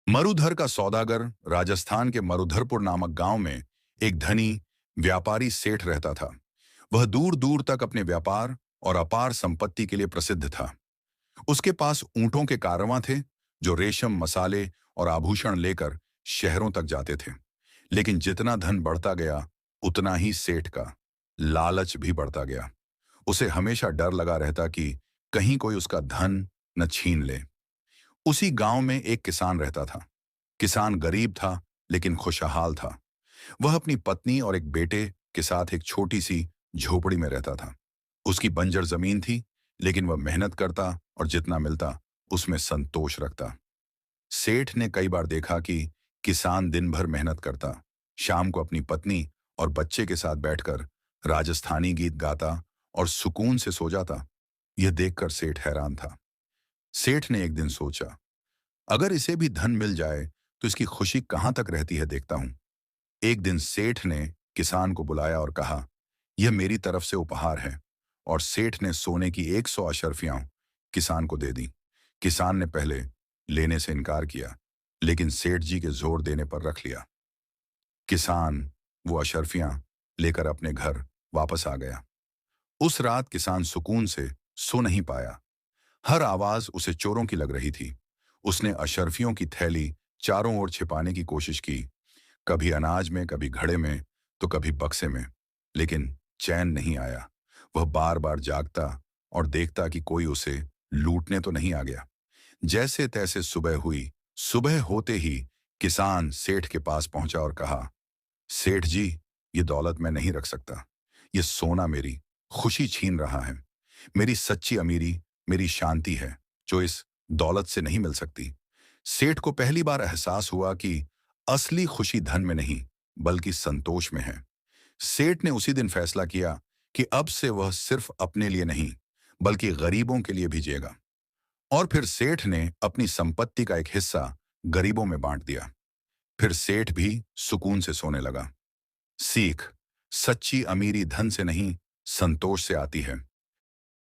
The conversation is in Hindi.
मरुधर का सौदागर राजस्थान के मरुधरपुर नामक गांव में एक धनी व्यापारी सेठ रहता था। वह दूर दूर तक अपने व्यापार और अपार संपत्ति के लिए प्रसिद्ध था। उसके पास ऊंटों के कारवां थे जो रेशम, मसाले और आभूषण लेकर शहरों तक जाते थे। लेकिन जितना धन बढ़ता गया, उतना ही सेठ का लालच भी बढ़ता गया। उसे हमेशा डर लगा रहता कि कहीं कोई उसका धन न छीन ले। उसी गांव में एक किसान रहता था। किसान गरीब था, लेकिन खुशहाल था। वह अपनी पत्नी और एक बेटे के साथ एक छोटी सी झोपड़ी में रहता था। उसकी बंजर जमीन थी, लेकिन वह मेहनत करता और जितना मिलता उसमें संतोष रखता। सेठ ने कई बार देखा कि किसान दिन भर मेहनत करता, शाम को अपनी पत्नी और बच्चे के साथ बैठकर राजस्थानी गीत गाता और सुकून से सो जाता। यह देखकर सेठ हैरान था। सेठ ने एक दिन सोचा, अगर इसे भी धन मिल जाए तो इसकी खुशी कहां तक रहती है, देखता हूं। एक दिन सेठ ने किसान को बुलाया और कहा, यह मेरी तरफ से उपहार है। और सेठ ने सोने की 100 अशर्फियां किसान को दे दी। किसान ने पहले लेने से इनकार किया, लेकिन सेठ जी के जोर देने पर रख लिया। किसान वो अशर्फियां लेकर अपने घर वापस आ गया। उस रात किसान सुकून से सो नहीं पाया। हर आवाज उसे चोरों की लग रही थी। उसने अशर्फियों की थैली चारों ओर छिपाने की कोशिश की, कभी अनाज में, कभी घड़े में, तो कभी बक्से में। लेकिन चैन नहीं आया। वह बार बार जागता और देखता कि कोई उसे लूटने तो नहीं आ गया। जैसे तैसे सुबह हुई। सुबह होते ही किसान सेठ के पास पहुंचा और कहा, सेठ जी, ये दौलत मैं नहीं रख सकता। ये सोना मेरी खुशी छीन रहा है। मेरी सच्ची अमीरी मेरी शांति है, जो इस दौलत से नहीं मिल सकती। सेठ को पहली बार एहसास हुआ कि असली खुशी धन में नहीं, बल्कि संतोष में है। सेठ ने उसी दिन फैसला किया कि अब से वह सिर्फ अपने लिए नहीं, बल्कि गरीबों के लिए भी जिएगा। और फिर सेठ ने अपनी संपत्ति का एक हिस्सा गरीबों में बांट दिया। फिर सेठ भी सुकून से सोने लगा। सीख, सच्ची अमीरी धन से नहीं, संतोष से आती है।